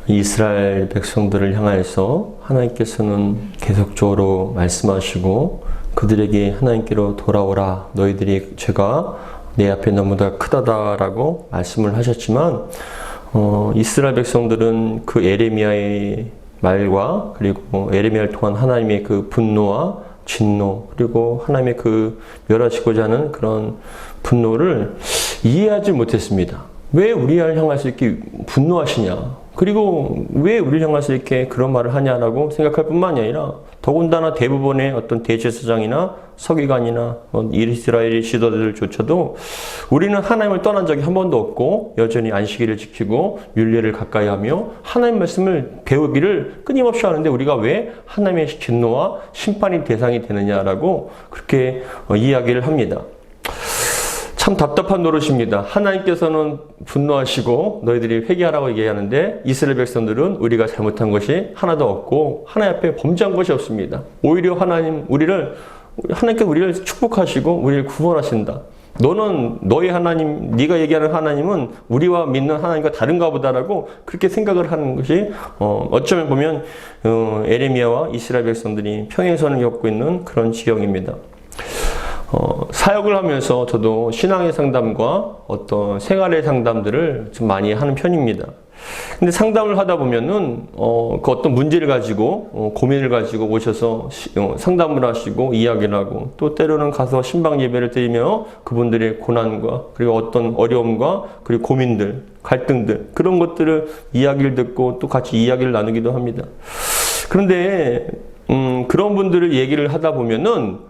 이스라엘 백성들을 향하여서 하나님께서는 계속적으로 말씀하시고 그들에게 하나님께로 돌아오라, 너희들이 죄가 내 앞에 너무나 크다라고 말씀을 하셨지만 이스라엘 백성들은 그 에레미야의 말과 그리고 에레미야를 통한 하나님의 그 분노와 진노 그리고 하나님의 그 멸하시고자 하는 그런 분노를 이해하지 못했습니다. 왜 우리를 향해서 이렇게 분노하시냐, 그리고 왜 우리를 향해서 이렇게 그런 말을 하냐라고 생각할 뿐만이 아니라 더군다나 대부분의 어떤 대제사장이나 서기관이나 이스라엘의 지도자들조차도 우리는 하나님을 떠난 적이 한 번도 없고 여전히 안식일을 지키고 율례를 가까이 하며 하나님 말씀을 배우기를 끊임없이 하는데 우리가 왜 하나님의 진노와 심판의 대상이 되느냐라고 그렇게 이야기를 합니다. 참 답답한 노릇입니다. 하나님께서는 분노하시고 너희들이 회개하라고 얘기하는데 이스라엘 백성들은 우리가 잘못한 것이 하나도 없고 하나님 앞에 범죄한 것이 없습니다. 오히려 하나님께 우리를 축복하시고 우리를 구원하신다. 너는 너희 하나님, 네가 얘기하는 하나님은 우리와 믿는 하나님과 다른가 보다라고 그렇게 생각을 하는 것이 어쩌면 보면 에레미야와 이스라엘 백성들이 평행선을 겪고 있는 그런 지경입니다. 사역을 하면서 저도 신앙의 상담과 어떤 생활의 상담들을 좀 많이 하는 편입니다. 근데 상담을 하다 보면은 그 어떤 문제를 가지고 고민을 가지고 오셔서 상담을 하시고 이야기를 하고 또 때로는 가서 신방 예배를 드리며 그분들의 고난과 그리고 어떤 어려움과 그리고 고민들, 갈등들 그런 것들을 이야기를 듣고 또 같이 이야기를 나누기도 합니다. 그런데 그런 분들을 얘기를 하다 보면은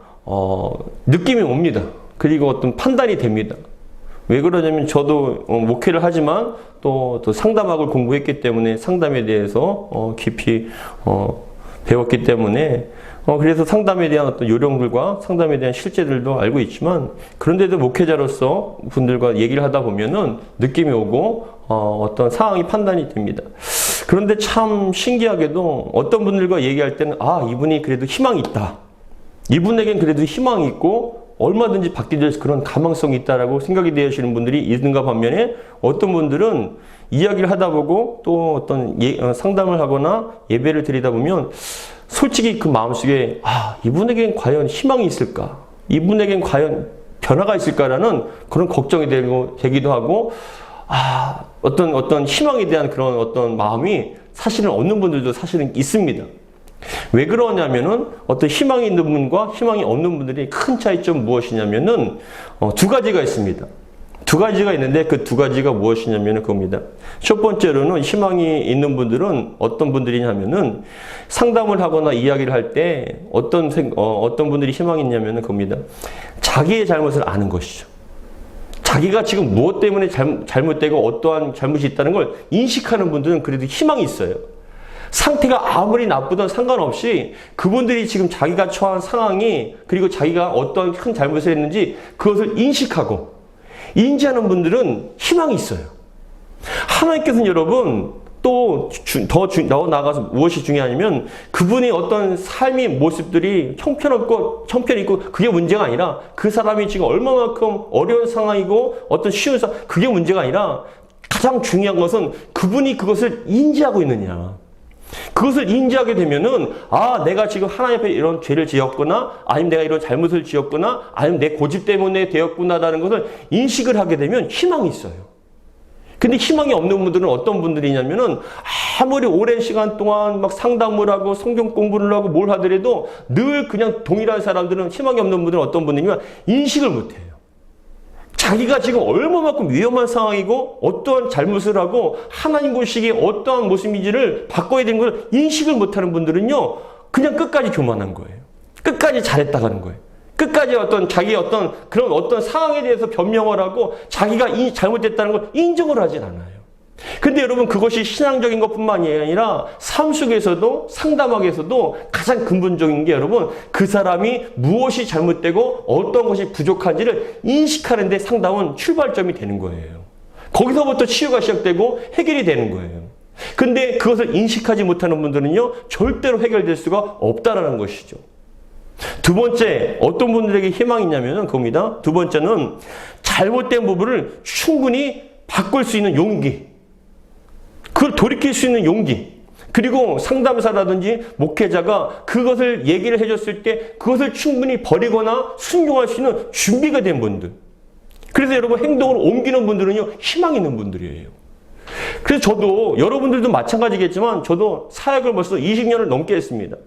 느낌이 옵니다. 그리고 어떤 판단이 됩니다. 왜 그러냐면 저도 목회를 하지만 또 상담학을 공부했기 때문에 상담에 대해서 깊이 배웠기 때문에 그래서 상담에 대한 어떤 요령들과 상담에 대한 실제들도 알고 있지만 그런데도 목회자로서 분들과 얘기를 하다 보면은 느낌이 오고 어떤 상황이 판단이 됩니다. 그런데 참 신기하게도 어떤 분들과 얘기할 때는 이분이 그래도 희망이 있다. 이분에겐 그래도 희망이 있고 얼마든지 바뀌될 그런 가망성이 있다라고 생각이 되시는 분들이 있는가 반면에 어떤 분들은 이야기를 하다 보고 또 어떤 상담을 하거나 예배를 드리다 보면 솔직히 그 마음속에 이분에겐 과연 희망이 있을까? 이분에겐 과연 변화가 있을까라는 그런 걱정이 되기도 하고 어떤 희망에 대한 그런 어떤 마음이 사실은 없는 분들도 사실은 있습니다. 왜 그러냐면은 어떤 희망이 있는 분과 희망이 없는 분들이 큰 차이점 무엇이냐면은 두 가지가 있습니다. 두 가지가 있는데 그 두 가지가 무엇이냐면은 그겁니다. 첫 번째로는 희망이 있는 분들은 어떤 분들이냐면은 상담을 하거나 이야기를 할 때 어떤 분들이 희망이 있냐면은 그겁니다. 자기의 잘못을 아는 것이죠. 자기가 지금 무엇 때문에 잘못되고 어떠한 잘못이 있다는 걸 인식하는 분들은 그래도 희망이 있어요. 상태가 아무리 나쁘든 상관없이 그분들이 지금 자기가 처한 상황이 그리고 자기가 어떤 큰 잘못을 했는지 그것을 인식하고 인지하는 분들은 희망이 있어요. 하나님께서는 여러분 또 더 나아가서 무엇이 중요하냐면 그분이 어떤 삶의 모습들이 형편이 있고 그게 문제가 아니라 그 사람이 지금 얼마만큼 어려운 상황이고 어떤 쉬운 상황 그게 문제가 아니라 가장 중요한 것은 그분이 그것을 인지하고 있느냐. 그것을 인지하게 되면은 내가 지금 하나님 앞에 이런 죄를 지었구나 아니면 내가 이런 잘못을 지었구나 아니면 내 고집 때문에 되었구나라는 것을 인식을 하게 되면 희망이 있어요. 근데 희망이 없는 분들은 어떤 분들이냐면은 아무리 오랜 시간 동안 막 상담을 하고 성경 공부를 하고 뭘 하더라도 늘 그냥 동일한 사람들은 희망이 없는 분들은 어떤 분이냐면 인식을 못해요. 자기가 지금 얼마만큼 위험한 상황이고 어떠한 잘못을 하고 하나님 보시기에 어떠한 모습인지를 바꿔야 되는 걸 인식을 못하는 분들은요 그냥 끝까지 교만한 거예요. 끝까지 잘했다 가는 거예요. 끝까지 자기의 그런 상황에 대해서 변명을 하고 자기가 잘못됐다는 걸 인정을 하진 않아요. 근데 여러분 그것이 신앙적인 것뿐만이 아니라 삶 속에서도 상담학에서도 가장 근본적인 게 여러분 그 사람이 무엇이 잘못되고 어떤 것이 부족한지를 인식하는 데 상담은 출발점이 되는 거예요. 거기서부터 치유가 시작되고 해결이 되는 거예요. 근데 그것을 인식하지 못하는 분들은요 절대로 해결될 수가 없다라는 것이죠. 두 번째 어떤 분들에게 희망이 있냐면 그겁니다. 두 번째는 잘못된 부분을 충분히 바꿀 수 있는 용기. 그걸 돌이킬 수 있는 용기, 그리고 상담사라든지 목회자가 그것을 얘기를 해줬을 때 그것을 충분히 버리거나 순종할 수 있는 준비가 된 분들. 그래서 여러분 행동을 옮기는 분들은요, 희망 있는 분들이에요. 그래서 저도, 여러분들도 마찬가지겠지만 저도 사역을 벌써 20년을 넘게 했습니다.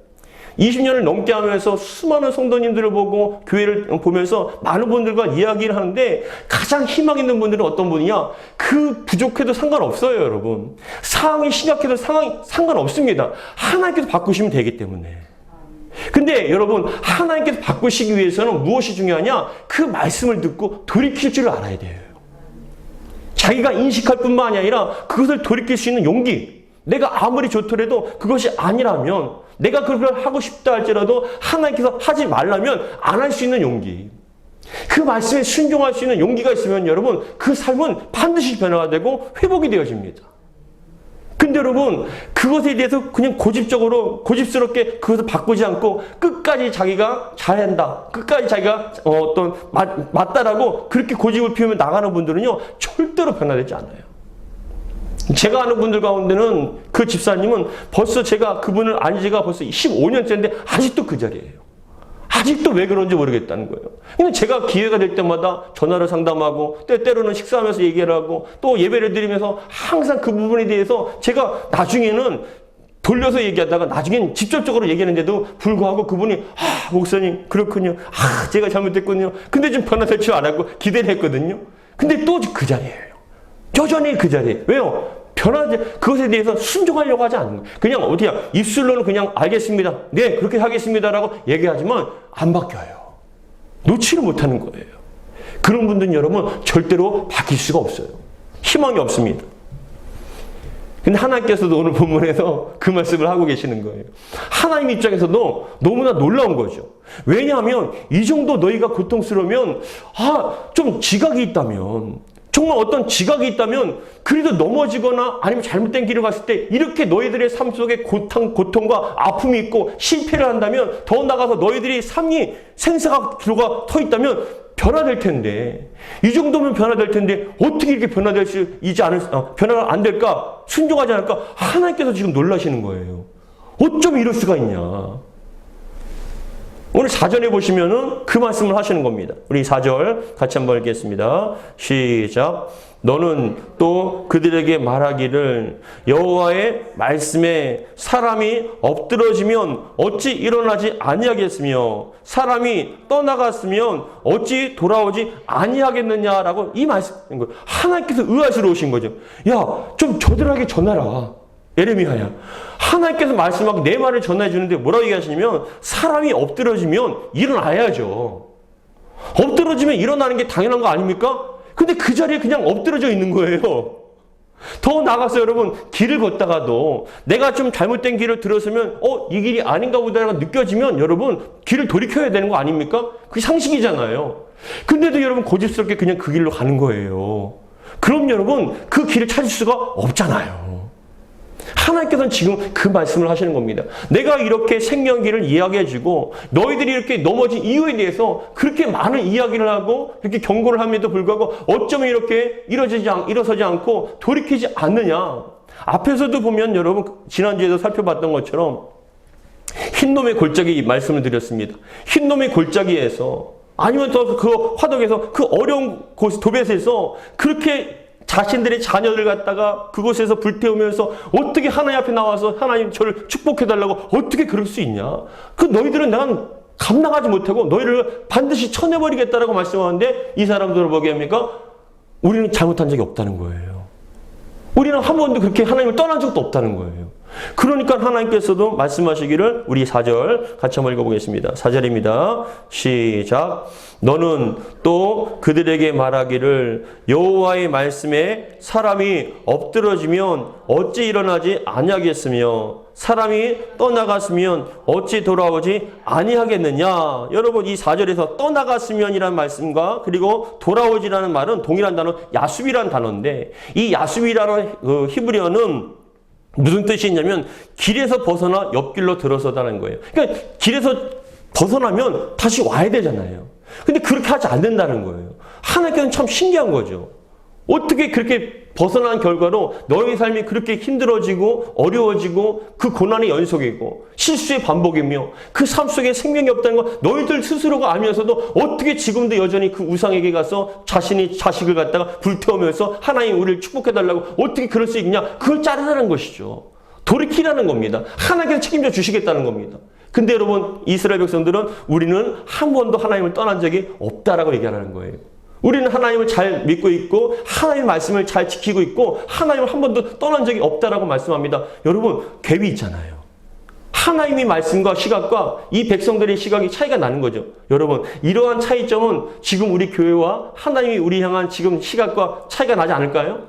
20년을 넘게 하면서 수많은 성도님들을 보고 교회를 보면서 많은 분들과 이야기를 하는데 가장 희망 있는 분들은 어떤 분이냐? 그 부족해도 상관없어요, 여러분. 상황이 심각해도 상관없습니다. 하나님께서 바꾸시면 되기 때문에. 근데 여러분, 하나님께서 바꾸시기 위해서는 무엇이 중요하냐? 그 말씀을 듣고 돌이킬 줄을 알아야 돼요. 자기가 인식할 뿐만 아니라 그것을 돌이킬 수 있는 용기. 내가 아무리 좋더라도 그것이 아니라면, 내가 그걸 하고 싶다 할지라도 하나님께서 하지 말라면 안 할 수 있는 용기. 그 말씀에 순종할 수 있는 용기가 있으면 여러분, 그 삶은 반드시 변화가 되고 회복이 되어집니다. 근데 여러분, 그것에 대해서 그냥 고집스럽게 그것을 바꾸지 않고 끝까지 자기가 잘한다, 끝까지 자기가 맞다라고 그렇게 고집을 피우며 나가는 분들은요, 절대로 변화되지 않아요. 제가 아는 분들 가운데는 그 집사님은 벌써 제가 그분을 안 지가 벌써 15년째인데 아직도 그 자리예요. 아직도 왜 그런지 모르겠다는 거예요. 근데 제가 기회가 될 때마다 전화를 상담하고 때로는 식사하면서 얘기를 하고 또 예배를 드리면서 항상 그 부분에 대해서 제가 나중에는 돌려서 얘기하다가 나중엔 직접적으로 얘기하는데도 불구하고 그분이 목사님 그렇군요. 제가 잘못했군요. 근데 좀 변화될 줄 알았고 기대를 했거든요. 근데 또 그 자리예요. 여전히 그 자리에. 왜요? 그것에 대해서 순종하려고 하지 않는 거예요. 그냥 어디야? 입술로는 그냥 알겠습니다. 네, 그렇게 하겠습니다라고 얘기하지만 안 바뀌어요. 놓지를 못하는 거예요. 그런 분들은 여러분 절대로 바뀔 수가 없어요. 희망이 없습니다. 근데 하나님께서도 오늘 본문에서 그 말씀을 하고 계시는 거예요. 하나님 입장에서도 너무나 놀라운 거죠. 왜냐하면 이 정도 너희가 고통스러우면 좀 지각이 있다면, 정말 어떤 지각이 있다면 그래도 넘어지거나 아니면 잘못된 길을 갔을 때 이렇게 너희들의 삶 속에 고통과 아픔이 있고 실패를 한다면, 더 나아가서 너희들이 삶이 생사가 기로가 터 있다면 변화될 텐데, 이 정도면 변화될 텐데 어떻게 이렇게 변화가 안 될까? 순종하지 않을까? 하나님께서 지금 놀라시는 거예요. 어쩜 이럴 수가 있냐? 오늘 4절에 보시면은 그 말씀을 하시는 겁니다. 우리 4절 같이 한번 읽겠습니다. 시작. 너는 또 그들에게 말하기를 여호와의 말씀에 사람이 엎드러지면 어찌 일어나지 아니하겠으며 사람이 떠나갔으면 어찌 돌아오지 아니하겠느냐라고 이 말씀인 거예요. 하나님께서 의아스러우신 거죠. 야, 좀 저들에게 전하라. 예레미야야. 하나님께서 말씀하고 내 말을 전해 주는데 뭐라고 얘기하시냐면 사람이 엎드러지면 일어나야죠. 엎드러지면 일어나는 게 당연한 거 아닙니까? 근데 그 자리에 그냥 엎드러져 있는 거예요. 더 나가서 여러분, 길을 걷다가도 내가 좀 잘못된 길을 들었으면 이 길이 아닌가 보다라고 느껴지면 여러분 길을 돌이켜야 되는 거 아닙니까? 그게 상식이잖아요. 근데도 여러분 고집스럽게 그냥 그 길로 가는 거예요. 그럼 여러분 그 길을 찾을 수가 없잖아요. 하나님께서는 지금 그 말씀을 하시는 겁니다. 내가 이렇게 생명길을 이야기해주고 너희들이 이렇게 넘어진 이유에 대해서 그렇게 많은 이야기를 하고 이렇게 경고를 함에도 불구하고 어쩌면 이렇게 일어서지 않고 돌이키지 않느냐. 앞에서도 보면 여러분 지난주에도 살펴봤던 것처럼 흰놈의 골짜기 말씀을 드렸습니다. 흰놈의 골짜기에서 아니면 더 그 화덕에서 그 어려운 곳 도벳에서 그렇게 자신들의 자녀들 갖다가 그곳에서 불태우면서 어떻게 하나님 앞에 나와서 하나님 저를 축복해달라고 어떻게 그럴 수 있냐? 그 너희들은 내가 감당하지 못하고 너희를 반드시 쳐내버리겠다라고 말씀하는데 이 사람들을 보게 합니까? 우리는 잘못한 적이 없다는 거예요. 우리는 한 번도 그렇게 하나님을 떠난 적도 없다는 거예요. 그러니까 하나님께서도 말씀하시기를 우리 4절 같이 한번 읽어보겠습니다. 4절입니다. 시작. 너는 또 그들에게 말하기를 여호와의 말씀에 사람이 엎드러지면 어찌 일어나지 아니하겠으며 사람이 떠나갔으면 어찌 돌아오지 아니하겠느냐. 여러분 이 4절에서 떠나갔으면이라는 말씀과 그리고 돌아오지라는 말은 동일한 단어 야수비라는 단어인데, 이 야수비라는 그 히브리어는 무슨 뜻이 있냐면 길에서 벗어나 옆길로 들어서다는 거예요. 그러니까 길에서 벗어나면 다시 와야 되잖아요. 근데 그렇게 하지 않는다는 거예요. 하나님께서는 참 신기한 거죠. 어떻게 그렇게 벗어난 결과로 너의 삶이 그렇게 힘들어지고 어려워지고 그 고난의 연속이고 실수의 반복이며 그 삶 속에 생명이 없다는 거 너희들 스스로가 알면서도 어떻게 지금도 여전히 그 우상에게 가서 자신이 자식을 갖다가 불태우면서 하나님 우리를 축복해달라고 어떻게 그럴 수 있냐? 그걸 자르라는 것이죠. 돌이키라는 겁니다. 하나님께서 책임져 주시겠다는 겁니다. 근데 여러분 이스라엘 백성들은 우리는 한 번도 하나님을 떠난 적이 없다라고 얘기하는 거예요. 우리는 하나님을 잘 믿고 있고 하나님의 말씀을 잘 지키고 있고 하나님을 한 번도 떠난 적이 없다라고 말씀합니다. 여러분 갭이 있잖아요. 하나님의 말씀과 시각과 이 백성들의 시각이 차이가 나는 거죠. 여러분 이러한 차이점은 지금 우리 교회와 하나님이 우리 향한 지금 시각과 차이가 나지 않을까요?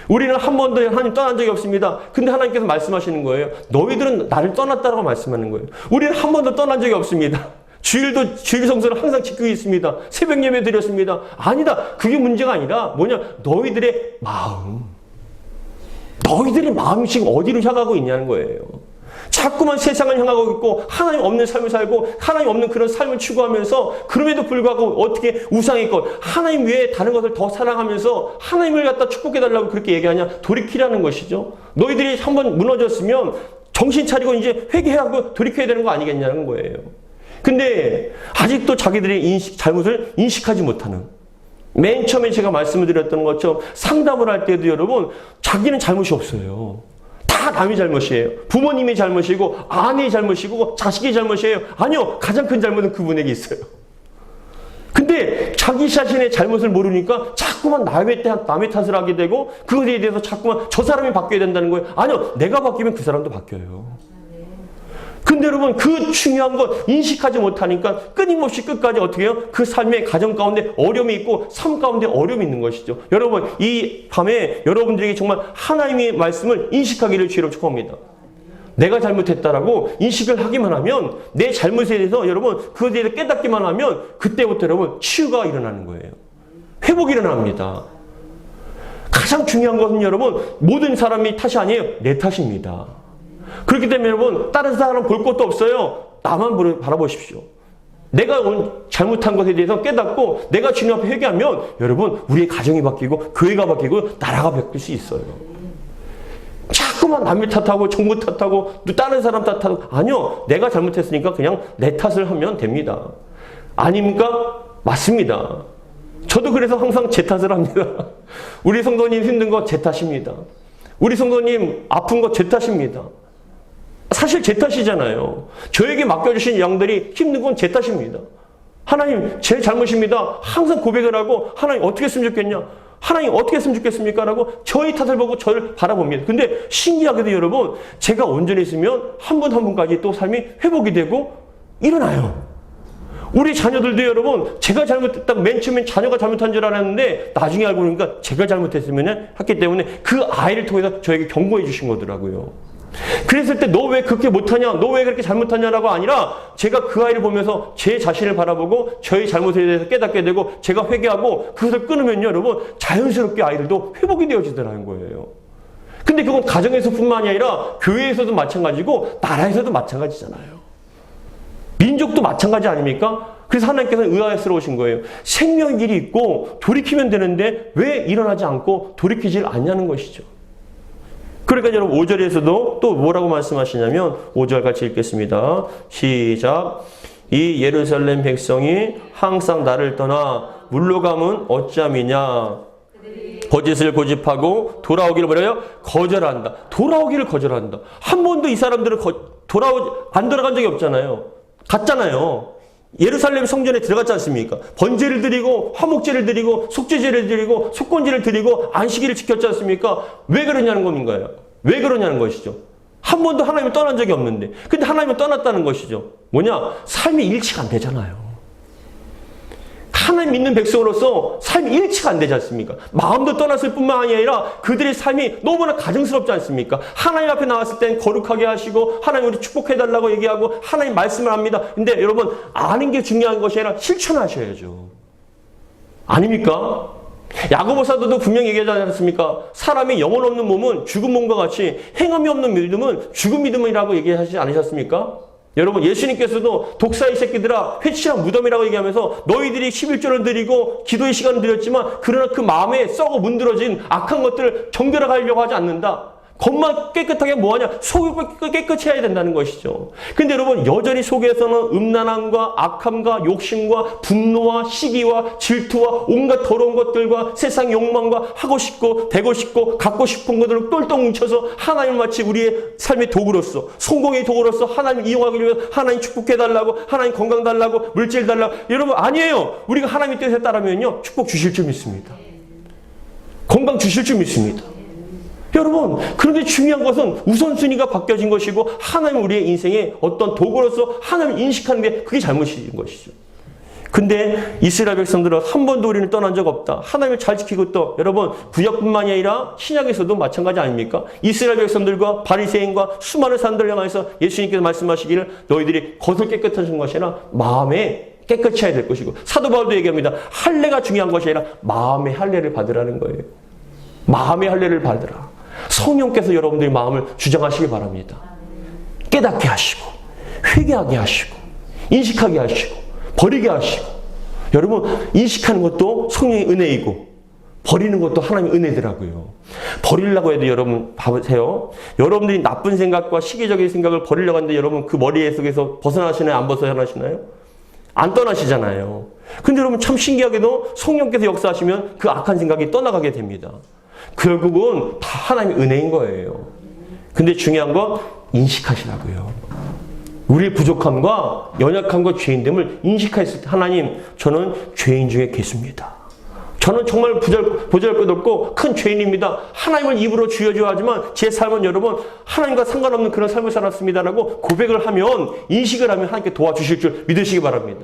우리는 한 번도 하나님 떠난 적이 없습니다. 근데 하나님께서 말씀하시는 거예요. 너희들은 나를 떠났다라고 말씀하는 거예요. 우리는 한 번도 떠난 적이 없습니다. 주일 성수를 항상 지키고 있습니다. 새벽 예배 드렸습니다. 아니다. 그게 문제가 아니라 뭐냐? 너희들의 마음. 너희들의 마음이 지금 어디로 향하고 있냐는 거예요. 자꾸만 세상을 향하고 있고 하나님 없는 삶을 살고 하나님 없는 그런 삶을 추구하면서 그럼에도 불구하고 어떻게 우상의 것 하나님 외에 다른 것을 더 사랑하면서 하나님을 갖다 축복해달라고 그렇게 얘기하냐? 돌이키라는 것이죠. 너희들이 한번 무너졌으면 정신 차리고 이제 회개하고 돌이켜야 되는 거 아니겠냐는 거예요. 근데 아직도 자기들의 잘못을 인식하지 못하는 맨 처음에 제가 말씀을 드렸던 것처럼 상담을 할 때도 여러분 자기는 잘못이 없어요. 다 남의 잘못이에요. 부모님의 잘못이고 아내의 잘못이고 자식의 잘못이에요. 아니요. 가장 큰 잘못은 그분에게 있어요. 근데 자기 자신의 잘못을 모르니까 자꾸만 남의 탓을 하게 되고 그것에 대해서 자꾸만 저 사람이 바뀌어야 된다는 거예요. 아니요. 내가 바뀌면 그 사람도 바뀌어요. 근데 여러분 그 중요한 것 인식하지 못하니까 끊임없이 끝까지 어떻게 해요? 그 삶의 가정 가운데 어려움이 있고 삶 가운데 어려움이 있는 것이죠. 여러분 이 밤에 여러분들에게 정말 하나님의 말씀을 인식하기를 주로 축원합니다. 내가 잘못했다라고 인식을 하기만 하면 내 잘못에 대해서 여러분 그것에 대해서 깨닫기만 하면 그때부터 여러분 치유가 일어나는 거예요. 회복이 일어납니다. 가장 중요한 것은 여러분 모든 사람이 탓이 아니에요. 내 탓입니다. 그렇기 때문에 여러분 다른 사람 볼 것도 없어요. 나만 바라보십시오. 내가 잘못한 것에 대해서 깨닫고 내가 주님 앞에 회개하면 여러분 우리의 가정이 바뀌고 교회가 바뀌고 나라가 바뀔 수 있어요. 자꾸만 남의 탓하고 정부 탓하고 또 다른 사람 탓하고 아니요. 내가 잘못했으니까 그냥 내 탓을 하면 됩니다. 아닙니까? 맞습니다. 저도 그래서 항상 제 탓을 합니다. 우리 성도님 힘든 거 제 탓입니다. 우리 성도님 아픈 거 제 탓입니다. 사실 제 탓이잖아요. 저에게 맡겨주신 양들이 힘든 건 제 탓입니다. 하나님 제 잘못입니다. 항상 고백을 하고 하나님 어떻게 했으면 좋겠냐? 하나님 어떻게 했으면 좋겠습니까? 라고 저의 탓을 보고 저를 바라봅니다. 근데 신기하게도 여러분 제가 온전했으면 한 분 한 분까지 또 삶이 회복이 되고 일어나요. 우리 자녀들도 여러분 제가 잘못했다고 맨 처음엔 자녀가 잘못한 줄 알았는데 나중에 알고 보니까 제가 잘못했으면 했기 때문에 그 아이를 통해서 저에게 경고해 주신 거더라고요. 그랬을 때 너 왜 그렇게 못하냐? 너 왜 그렇게 잘못하냐라고 아니라 제가 그 아이를 보면서 제 자신을 바라보고 저의 잘못에 대해서 깨닫게 되고 제가 회개하고 그것을 끊으면요 여러분 자연스럽게 아이들도 회복이 되어지더라는 거예요. 근데 그건 가정에서뿐만이 아니라 교회에서도 마찬가지고 나라에서도 마찬가지잖아요. 민족도 마찬가지 아닙니까? 그래서 하나님께서는 의아스러우신 거예요. 생명의 길이 있고 돌이키면 되는데 왜 일어나지 않고 돌이키질 않냐는 것이죠. 그러니까 여러분 5절에서도 또 뭐라고 말씀하시냐면 5절 같이 읽겠습니다. 시작. 이 예루살렘 백성이 항상 나를 떠나 물러감은 어찌함이냐. 거짓을 고집하고 돌아오기를 뭐래요? 거절한다. 돌아오기를 거절한다. 한 번도 이 사람들은 안 돌아간 적이 없잖아요. 갔잖아요. 예루살렘 성전에 들어갔지 않습니까? 번제를 드리고 화목제를 드리고 속죄제를 드리고 속건제를 드리고 안식일을 지켰지 않습니까? 왜 그러냐는 겁니까요? 왜 그러냐는 것이죠. 한 번도 하나님을 떠난 적이 없는데 근데 하나님을 떠났다는 것이죠. 뭐냐? 삶이 일치가 안 되잖아요. 하나님 믿는 백성으로서 삶이 일치가 안 되지 않습니까? 마음도 떠났을 뿐만 아니라 그들의 삶이 너무나 가증스럽지 않습니까? 하나님 앞에 나왔을 땐 거룩하게 하시고 하나님 우리 축복해달라고 얘기하고 하나님 말씀을 합니다. 근데 여러분 아는 게 중요한 것이 아니라 실천하셔야죠. 아닙니까? 야고보 사도도 분명히 얘기하지 않았습니까? 사람이 영혼 없는 몸은 죽은 몸과 같이 행함이 없는 믿음은 죽은 믿음이라고 얘기하지 않으셨습니까? 여러분, 예수님께서도 독사의 새끼들아 회칠한 무덤이라고 얘기하면서 너희들이 11조를 드리고 기도의 시간을 드렸지만 그러나 그 마음에 썩어 문드러진 악한 것들을 정결하게 하려고 하지 않는다. 겉만 깨끗하게 뭐하냐? 속이 깨끗해야 된다는 것이죠. 근데 여러분, 여전히 속에서는 음란함과 악함과 욕심과 분노와 시기와 질투와 온갖 더러운 것들과 세상 욕망과 하고 싶고 되고 싶고 갖고 싶은 것들을 똘똘 뭉쳐서 하나님 마치 우리의 삶의 도구로서, 성공의 도구로서 하나님 이용하기 위해 하나님 축복해달라고, 하나님 건강 달라고, 물질 달라고. 여러분, 아니에요. 우리가 하나님의 뜻에 따르면요, 축복 주실 줄 믿습니다. 건강 주실 줄 믿습니다. 여러분, 그런데 중요한 것은 우선순위가 바뀌어진 것이고 하나님 우리의 인생의 어떤 도구로서 하나님을 인식하는 게 그게 잘못인 것이죠. 근데 이스라엘 백성들은 한 번도 우리는 떠난 적 없다. 하나님을 잘 지키고 또 여러분, 구약뿐만이 아니라 신약에서도 마찬가지 아닙니까? 이스라엘 백성들과 바리새인과 수많은 사람들을 향해서 예수님께서 말씀하시기를 너희들이 겉을 깨끗하신 것이 아니라 마음에 깨끗해야 될 것이고, 사도 바울도 얘기합니다. 할례가 중요한 것이 아니라 마음의 할례를 받으라는 거예요. 마음의 할례를 받으라. 성령께서 여러분들의 마음을 주장하시기 바랍니다. 깨닫게 하시고, 회개하게 하시고, 인식하게 하시고, 버리게 하시고. 여러분, 인식하는 것도 성령의 은혜이고 버리는 것도 하나님의 은혜더라고요. 버리려고 해도 여러분 봐보세요. 여러분들이 나쁜 생각과 시기적인 생각을 버리려고 하는데 여러분 그 머리 속에서 벗어나시나요? 안 벗어나시나요? 안 떠나시잖아요. 근데 여러분 참 신기하게도 성령께서 역사하시면 그 악한 생각이 떠나가게 됩니다. 결국은 다 하나님의 은혜인 거예요. 근데 중요한 건 인식하시라고요. 우리의 부족함과 연약함과 죄인됨을 인식했을 때 하나님, 저는 죄인 중에 계십니다. 저는 정말 보잘것없고 큰 죄인입니다. 하나님을 입으로 주여주어 하지만 제 삶은 여러분 하나님과 상관없는 그런 삶을 살았습니다라고 고백을 하면, 인식을 하면 하나님께 도와주실 줄 믿으시기 바랍니다.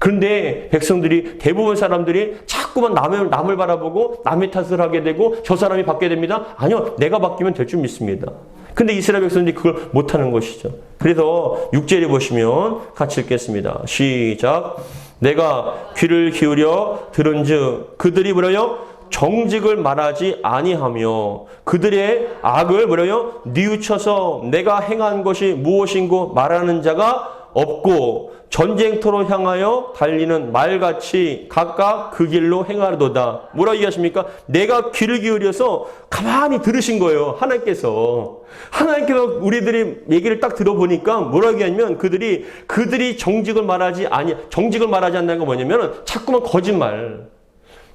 그런데 백성들이, 대부분 사람들이 자꾸만 남을 바라보고 남의 탓을 하게 되고 저 사람이 바뀌게 됩니다. 아니요, 내가 바뀌면 될 줄 믿습니다. 근데 이스라엘 백성들이 그걸 못하는 것이죠. 그래서 6절에 보시면 같이 읽겠습니다. 시작. 내가 귀를 기울여 들은즉 그들이 뭐라요? 정직을 말하지 아니하며 그들의 악을 뭐라요? 뉘우쳐서 내가 행한 것이 무엇인고 말하는 자가 없고 전쟁터로 향하여 달리는 말같이 각각 그 길로 행하도다. 뭐라 얘기하십니까? 내가 귀를 기울여서 가만히 들으신 거예요. 하나님께서 우리들이 얘기를 딱 들어보니까 뭐라 얘기하냐면 그들이 정직을 말하지 않는다는 건 뭐냐면 자꾸만 거짓말,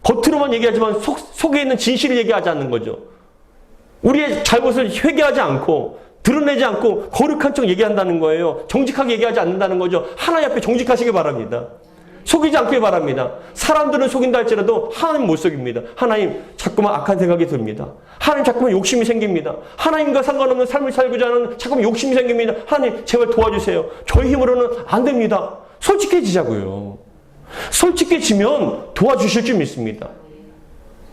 겉으로만 얘기하지만 속에 있는 진실을 얘기하지 않는 거죠. 우리의 잘못을 회개하지 않고 드러내지 않고 거룩한 척 얘기한다는 거예요. 정직하게 얘기하지 않는다는 거죠. 하나님 앞에 정직하시기 바랍니다. 속이지 않길 바랍니다. 사람들은 속인다 할지라도 하나님 못 속입니다. 하나님 자꾸만 악한 생각이 듭니다. 하나님 자꾸만 욕심이 생깁니다. 하나님과 상관없는 삶을 살고자 하는 자꾸만 욕심이 생깁니다. 하나님 제발 도와주세요. 저희 힘으로는 안 됩니다. 솔직해지자고요. 솔직해지면 도와주실 줄 믿습니다.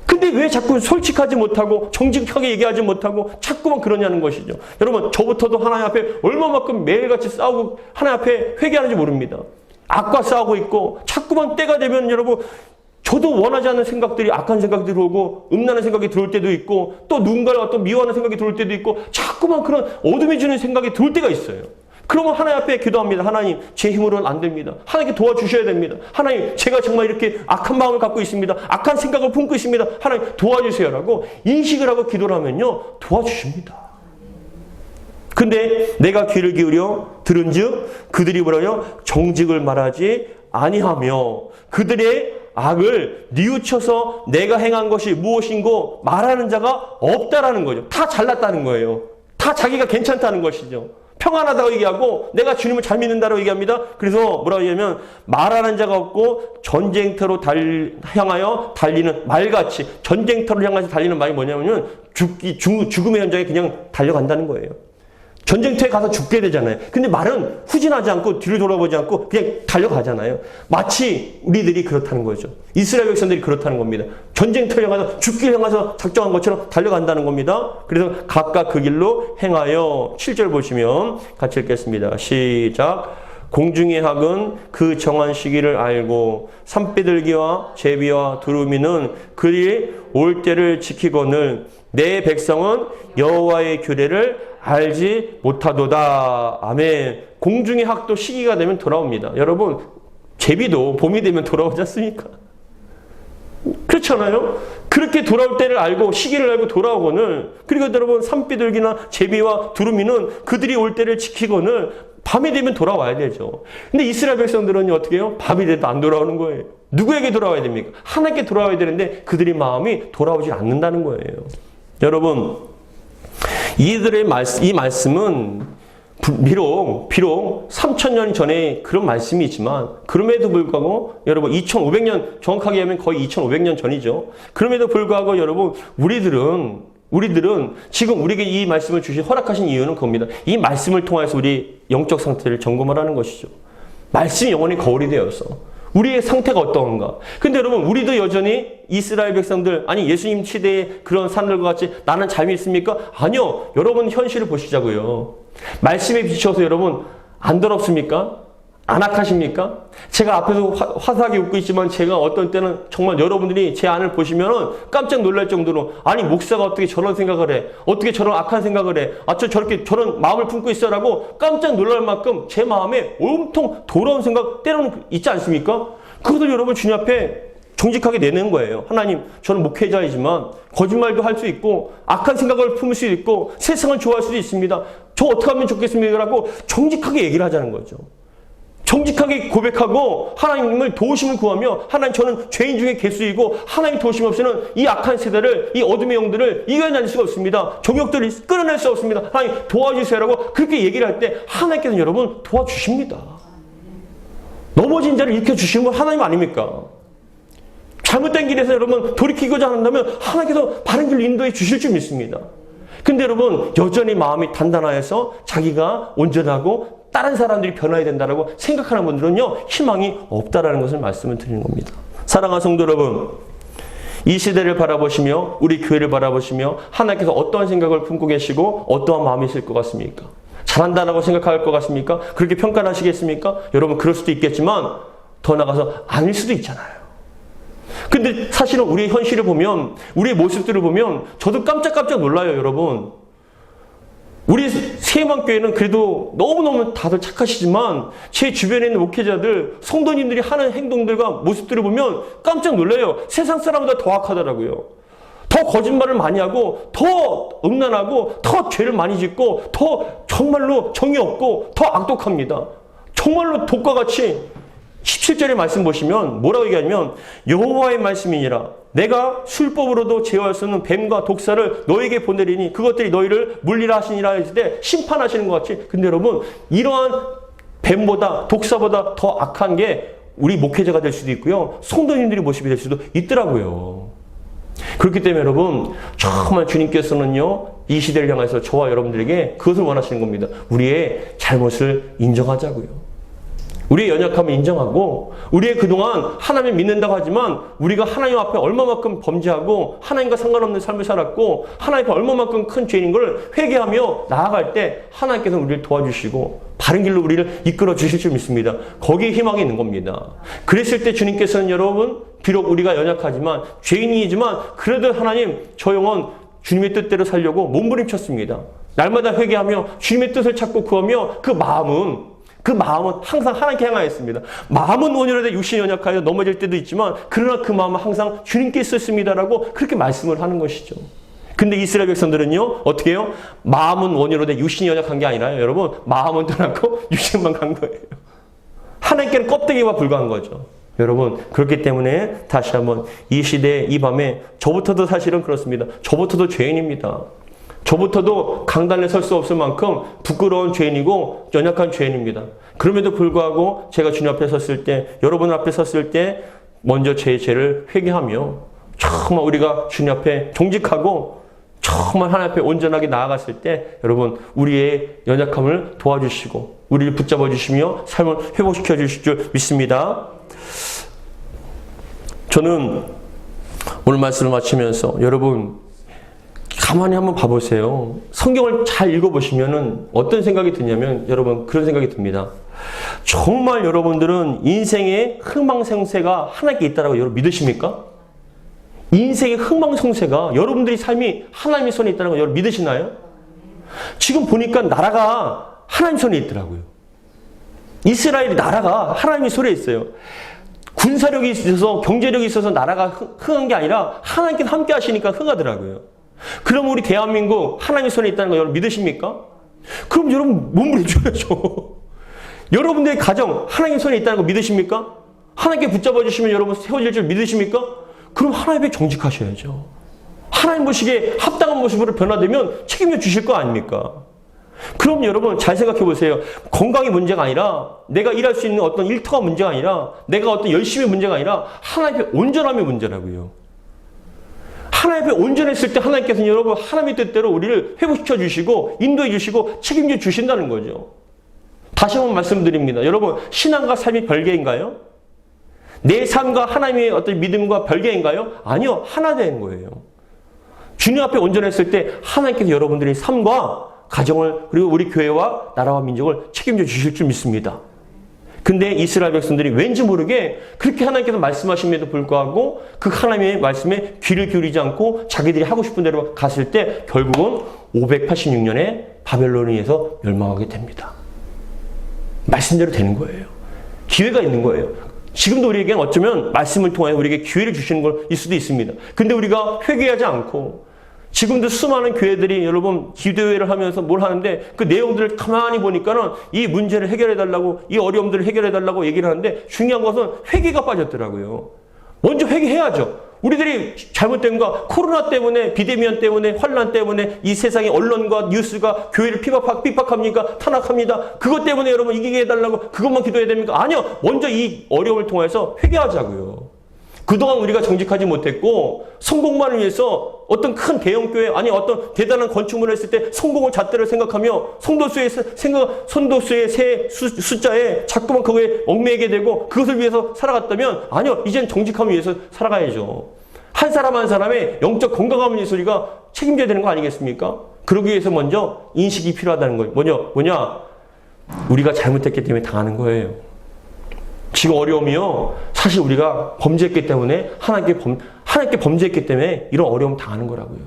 근데 왜 자꾸 솔직하지 못하고 정직하게 얘기하지 못하고 자꾸만 그러냐는 것이죠. 여러분, 저부터도 하나님 앞에 얼마만큼 매일같이 싸우고 하나님 앞에 회개하는지 모릅니다. 악과 싸우고 있고 자꾸만 때가 되면 여러분, 저도 원하지 않는 생각들이, 악한 생각이 들어오고 음란한 생각이 들어올 때도 있고 또 누군가를 어떤 미워하는 생각이 들어올 때도 있고 자꾸만 그런 어둠이 주는 생각이 들어올 때가 있어요. 그러면 하나님 앞에 기도합니다. 하나님, 제 힘으로는 안 됩니다. 하나님께 도와주셔야 됩니다. 하나님, 제가 정말 이렇게 악한 마음을 갖고 있습니다. 악한 생각을 품고 있습니다. 하나님 도와주세요라고 인식을 하고 기도를 하면요, 도와주십니다. 근데 내가 귀를 기울여 들은즉 그들이 뭐라요? 정직을 말하지 아니하며 그들의 악을 뉘우쳐서 내가 행한 것이 무엇인고 말하는 자가 없다라는 거죠. 다 잘났다는 거예요. 다 자기가 괜찮다는 것이죠. 평안하다고 얘기하고 내가 주님을 잘 믿는다고 얘기합니다. 그래서 뭐라고 얘기하면 말하는 자가 없고 전쟁터로 향하여 달리는 말같이, 전쟁터를 향해서 달리는 말이 뭐냐면 죽음의 현장에 그냥 달려간다는 거예요. 전쟁터에 가서 죽게 되잖아요. 근데 말은 후진하지 않고 뒤를 돌아보지 않고 그냥 달려가잖아요. 마치 우리들이 그렇다는 거죠. 이스라엘 백성들이 그렇다는 겁니다. 전쟁터에 가서 죽기를 향해서 작정한 것처럼 달려간다는 겁니다. 그래서 각각 그 길로 행하여 7절 보시면 같이 읽겠습니다. 시작. 공중의 학은 그 정한 시기를 알고 산비둘기와 제비와 두루미는 그리 올 때를 지키거늘 내 백성은 여호와의 규례를 알지 못하도다. 아멘. 공중의 학도 시기가 되면 돌아옵니다. 여러분, 제비도 봄이 되면 돌아오지 않습니까? 그렇잖아요? 그렇게 돌아올 때를 알고 시기를 알고 돌아오거늘, 그리고 여러분 산비둘기나 제비와 두루미는 그들이 올 때를 지키거늘 밤이 되면 돌아와야 되죠. 근데 이스라엘 백성들은 어떻게 해요? 밤이 돼도 안 돌아오는 거예요. 누구에게 돌아와야 됩니까? 하나님께 돌아와야 되는데 그들의 마음이 돌아오지 않는다는 거예요. 여러분, 이들의 이 말씀은 비록 3,000년 전에 그런 말씀이지만 그럼에도 불구하고 여러분 2,500년, 정확하게 하면 거의 2,500년 전이죠. 그럼에도 불구하고 여러분 우리들은 지금 우리에게 이 말씀을 허락하신 이유는 그겁니다. 이 말씀을 통해서 우리 영적 상태를 점검을 하는 것이죠. 말씀이 영혼의 거울이 되어서 우리의 상태가 어떠한가. 근데 여러분, 우리도 여전히 이스라엘 백성들, 아니 예수님 시대의 그런 사람들과 같이 나는 잘 믿습니까? 아니요. 여러분 현실을 보시자고요. 말씀에 비춰서 여러분 안 더럽습니까? 안 악하십니까? 제가 앞에서 화사하게 웃고 있지만 제가 어떤 때는 정말 여러분들이 제 안을 보시면은 깜짝 놀랄 정도로, 아니 목사가 어떻게 저런 생각을 해? 어떻게 저런 악한 생각을 해? 저렇게 저런 마음을 품고 있어라고 깜짝 놀랄 만큼 제 마음에 온통 더러운 생각 때로는 있지 않습니까? 그것을 여러분 주님 앞에 정직하게 내는 거예요. 하나님, 저는 목회자이지만 거짓말도 할 수 있고 악한 생각을 품을 수 있고 세상을 좋아할 수도 있습니다. 저 어떻게 하면 좋겠습니까? 라고 정직하게 얘기를 하자는 거죠. 정직하게 고백하고 하나님을 도우심을 구하며, 하나님 저는 죄인 중에 개수이고 하나님 도우심 없이는 이 악한 세대를, 이 어둠의 영들을 이겨낼 수가 없습니다. 정욕들을 끌어낼 수 없습니다. 하나님 도와주세요라고 그렇게 얘기를 할 때 하나님께서는 여러분 도와주십니다. 넘어진 자를 일으켜주시는 분 하나님 아닙니까? 잘못된 길에서 여러분 돌이키고자 한다면 하나님께서 바른 길로 인도해 주실 줄 믿습니다. 근데 여러분 여전히 마음이 단단하여서 자기가 온전하고 다른 사람들이 변화해야 된다고 생각하는 분들은요, 희망이 없다라는 것을 말씀을 드리는 겁니다. 사랑하는 성도 여러분, 이 시대를 바라보시며 우리 교회를 바라보시며 하나님께서 어떠한 생각을 품고 계시고 어떠한 마음이 있을 것 같습니까? 잘한다라고 생각할 것 같습니까? 그렇게 평가를 하시겠습니까? 여러분 그럴 수도 있겠지만 더 나가서 아닐 수도 있잖아요. 근데 사실은 우리의 현실을 보면, 우리의 모습들을 보면 저도 깜짝깜짝 놀라요, 여러분. 우리 세만교회는 그래도 너무너무 다들 착하시지만 제 주변에 있는 목회자들, 성도님들이 하는 행동들과 모습들을 보면 깜짝 놀라요. 세상 사람보다 더 악하더라고요. 더 거짓말을 많이 하고, 더 음란하고, 더 죄를 많이 짓고, 더 정말로 정이 없고, 더 악독합니다. 정말로 독과 같이 17절의 말씀 보시면 뭐라고 얘기하냐면, 여호와의 말씀이니라 내가 술법으로도 제어할 수 없는 뱀과 독사를 너에게 보내리니 그것들이 너희를 물리라 하시니라 했을 때 심판하시는 것 같이. 근데 여러분 이러한 뱀보다 독사보다 더 악한 게 우리 목회자가 될 수도 있고요, 성도님들의 모습이 될 수도 있더라고요. 그렇기 때문에 여러분 정말 주님께서는요 이 시대를 향해서 저와 여러분들에게 그것을 원하시는 겁니다. 우리의 잘못을 인정하자고요. 우리의 연약함을 인정하고, 우리의 그동안 하나님을 믿는다고 하지만 우리가 하나님 앞에 얼마만큼 범죄하고 하나님과 상관없는 삶을 살았고 하나님 앞에 얼마만큼 큰 죄인 걸 회개하며 나아갈 때 하나님께서 우리를 도와주시고 바른 길로 우리를 이끌어 주실 줄 믿습니다. 거기에 희망이 있는 겁니다. 그랬을 때 주님께서는 여러분 비록 우리가 연약하지만 죄인이지만 그래도 하나님 저 영혼 주님의 뜻대로 살려고 몸부림쳤습니다. 날마다 회개하며 주님의 뜻을 찾고 구하며 그 마음은 항상 하나님께 향하였습니다. 마음은 온유하되 육신이 연약하여 넘어질 때도 있지만 그러나 그 마음은 항상 주님께 있었습니다라고 그렇게 말씀을 하는 것이죠. 근데 이스라엘 백성들은요 어떻게 해요? 마음은 온유하되 육신이 연약한 게 아니라요, 여러분 마음은 떠났고 육신만 간 거예요. 하나님께는 껍데기와 불과한 거죠. 여러분 그렇기 때문에 다시 한번 이 시대 이 밤에 저부터도 사실은 그렇습니다. 저부터도 죄인입니다. 저부터도 강단에 설 수 없을 만큼 부끄러운 죄인이고 연약한 죄인입니다. 그럼에도 불구하고 제가 주님 앞에 섰을 때, 여러분 앞에 섰을 때 먼저 제 죄를 회개하며 정말 우리가 주님 앞에 정직하고 정말 하나님 앞에 온전하게 나아갔을 때 여러분 우리의 연약함을 도와주시고 우리를 붙잡아 주시며 삶을 회복시켜 주실 줄 믿습니다. 저는 오늘 말씀을 마치면서 여러분 가만히 한번 봐보세요. 성경을 잘 읽어보시면은 어떤 생각이 드냐면 여러분 그런 생각이 듭니다. 정말 여러분들은 인생의 흥망성쇠가 하나님께 있다라고 여러분 믿으십니까? 인생의 흥망성쇠가 여러분들의 삶이 하나님의 손에 있다는 거 여러분 믿으시나요? 지금 보니까 나라가 하나님 손에 있더라고요. 이스라엘 나라가 하나님의 손에 있어요. 군사력이 있어서 경제력이 있어서 나라가 흥한 게 아니라 하나님께서 함께 하시니까 흥하더라고요. 그럼 우리 대한민국 하나님의 손에 있다는 거 여러분 믿으십니까? 그럼 여러분 몸을 해줘야죠. 여러분들의 가정 하나님의 손에 있다는 거 믿으십니까? 하나님께 붙잡아 주시면 여러분 세워질 줄 믿으십니까? 그럼 하나님께 정직하셔야죠. 하나님 보시기에 합당한 모습으로 변화되면 책임져 주실 거 아닙니까? 그럼 여러분 잘 생각해 보세요. 건강이 문제가 아니라 내가 일할 수 있는 어떤 일터가 문제가 아니라 내가 어떤 열심히 문제가 아니라 하나님 앞에 온전함이 문제라고요. 하나님 앞에 온전했을 때 하나님께서는 여러분 하나님의 뜻대로 우리를 회복시켜 주시고 인도해 주시고 책임져 주신다는 거죠. 다시 한번 말씀드립니다. 여러분 신앙과 삶이 별개인가요? 내 삶과 하나님의 어떤 믿음과 별개인가요? 아니요. 하나 된 거예요. 주님 앞에 온전했을 때 하나님께서 여러분들의 삶과 가정을 그리고 우리 교회와 나라와 민족을 책임져 주실 줄 믿습니다. 근데 이스라엘 백성들이 왠지 모르게 그렇게 하나님께서 말씀하심에도 불구하고 그 하나님의 말씀에 귀를 기울이지 않고 자기들이 하고 싶은 대로 갔을 때 결국은 586년에 바벨론에 의해서 멸망하게 됩니다. 말씀대로 되는 거예요. 기회가 있는 거예요. 지금도 우리에게는 어쩌면 말씀을 통하여 우리에게 기회를 주시는 걸 수도 있습니다. 근데 우리가 회개하지 않고 지금도 수많은 교회들이 여러분 기도회를 하면서 뭘 하는데 그 내용들을 가만히 보니까는 이 문제를 해결해달라고 이 어려움들을 해결해달라고 얘기를 하는데 중요한 것은 회개가 빠졌더라고요. 먼저 회개해야죠. 우리들이 잘못된 거 코로나 때문에 비대면 때문에 환난 때문에 이 세상의 언론과 뉴스가 교회를 핍박합니까? 탄압합니다. 그것 때문에 여러분 이기게 해달라고 그것만 기도해야 됩니까? 아니요. 먼저 이 어려움을 통해서 회개하자고요. 그동안 우리가 정직하지 못했고 성공만을 위해서 어떤 큰 대형교회 아니 어떤 대단한 건축물을 했을 때 성공을 잣대로 생각하며 성도수의 새 숫자에 자꾸만 그거에 얽매이게 되고 그것을 위해서 살아갔다면 아니요. 이젠 정직함을 위해서 살아가야죠. 한 사람 한 사람의 영적 건강함을 위해서 우리가 책임져야 되는 거 아니겠습니까? 그러기 위해서 먼저 인식이 필요하다는 거예요. 뭐냐? 우리가 잘못했기 때문에 당하는 거예요. 지금 어려움이요. 사실 우리가 범죄했기 때문에 하나님께 범죄했기 때문에 이런 어려움 당하는 거라고요.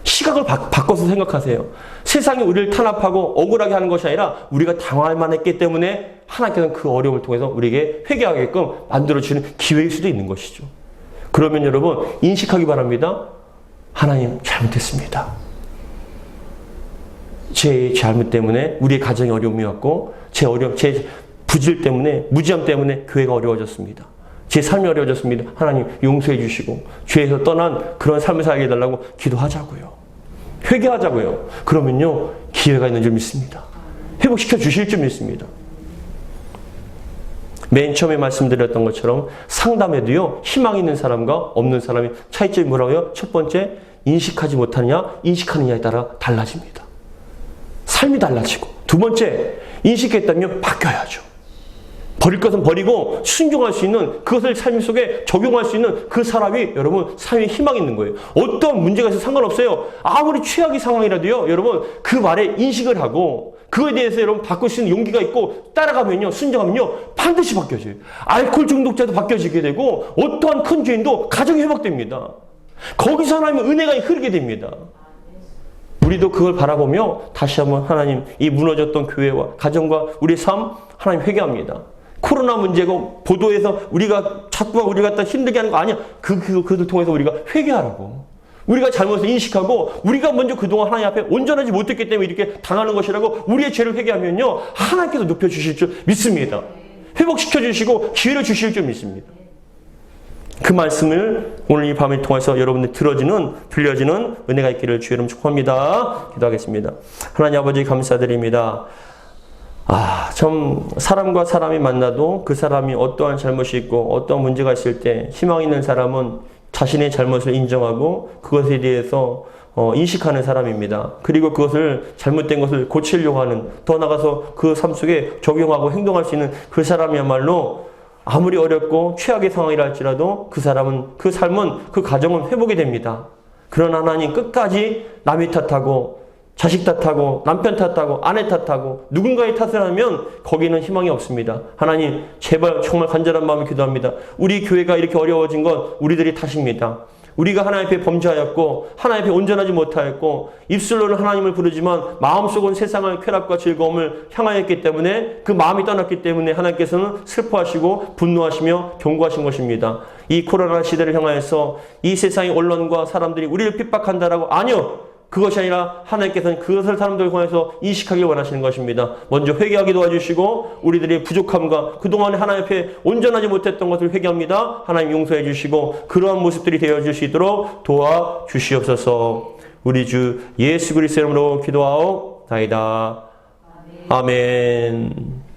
시각을 바꿔서 생각하세요. 세상이 우리를 탄압하고 억울하게 하는 것이 아니라 우리가 당할 만했기 때문에 하나님께서는 그 어려움을 통해서 우리에게 회개하게끔 만들어주는 기회일 수도 있는 것이죠. 그러면 여러분 인식하기 바랍니다. 하나님 잘못했습니다. 제 잘못 때문에 우리의 가정에 어려움이 왔고 제 부질 때문에 무지함 때문에 교회가 어려워졌습니다. 제 삶이 어려워졌습니다. 하나님 용서해 주시고 죄에서 떠난 그런 삶을 살게 해달라고 기도하자고요. 회개하자고요. 그러면요 기회가 있는 줄 믿습니다. 회복시켜 주실 줄 믿습니다. 맨 처음에 말씀드렸던 것처럼 상담에도요 희망 있는 사람과 없는 사람의 차이점이 뭐라고요? 첫 번째 인식하지 못하느냐 인식하느냐에 따라 달라집니다. 삶이 달라지고 두 번째 인식했다면 바뀌어야죠. 버릴 것은 버리고 순종할 수 있는 그것을 삶 속에 적용할 수 있는 그 사람이 여러분 삶에 희망이 있는 거예요. 어떤 문제가 있어도 상관없어요. 아무리 최악의 상황이라도요. 여러분 그 말에 인식을 하고 그거에 대해서 여러분 바꿀 수 있는 용기가 있고 따라가면요. 순종하면요. 반드시 바뀌어져요. 알코올 중독자도 바뀌어지게 되고 어떠한 큰 죄인도 가정이 회복됩니다. 거기서 하나님의 은혜가 흐르게 됩니다. 우리도 그걸 바라보며 다시 한번 하나님 이 무너졌던 교회와 가정과 우리의 삶 하나님 회개합니다. 코로나 문제고 보도에서 우리가 자꾸 우리 갖다 힘들게 하는 거 아니야. 그들 통해서 우리가 회개하라고. 우리가 잘못을 인식하고 우리가 먼저 그동안 하나님 앞에 온전하지 못했기 때문에 이렇게 당하는 것이라고 우리의 죄를 회개하면요. 하나님께서 높여주실 줄 믿습니다. 회복시켜 주시고 기회를 주실 줄 믿습니다. 그 말씀을 오늘 이 밤을 통해서 여러분들 들려지는 은혜가 있기를 주의 이름 축복합니다. 기도하겠습니다. 하나님 아버지 감사드립니다. 참 사람과 사람이 만나도 그 사람이 어떠한 잘못이 있고 어떠한 문제가 있을 때 희망 있는 사람은 자신의 잘못을 인정하고 그것에 대해서 인식하는 사람입니다. 그리고 그것을 잘못된 것을 고치려고 하는 더 나아가서 그 삶 속에 적용하고 행동할 수 있는 그 사람이야말로 아무리 어렵고 최악의 상황이라 할지라도 그 삶은 그 가정은 회복이 됩니다. 그러나 하나님 끝까지 남의 탓하고 자식 탓하고 남편 탓하고 아내 탓하고 누군가의 탓을 하면 거기는 희망이 없습니다. 하나님 제발 정말 간절한 마음을 기도합니다. 우리 교회가 이렇게 어려워진 건 우리들이 탓입니다. 우리가 하나님 앞에 범죄하였고 하나님 앞에 온전하지 못하였고 입술로는 하나님을 부르지만 마음속은 세상의 쾌락과 즐거움을 향하였기 때문에 그 마음이 떠났기 때문에 하나님께서는 슬퍼하시고 분노하시며 경고하신 것입니다. 이 코로나 시대를 향하여서 이 세상의 언론과 사람들이 우리를 핍박한다라고 아니요. 그것이 아니라 하나님께서는 그것을 사람들을 통해서 인식하길 원하시는 것입니다. 먼저 회개하게 도와주시고 우리들의 부족함과 그동안에 하나님 앞에 온전하지 못했던 것을 회개합니다. 하나님 용서해 주시고 그러한 모습들이 되어주시도록 도와주시옵소서. 우리 주 예수 그리스도의 이름으로 기도하옵나이다. 아멘.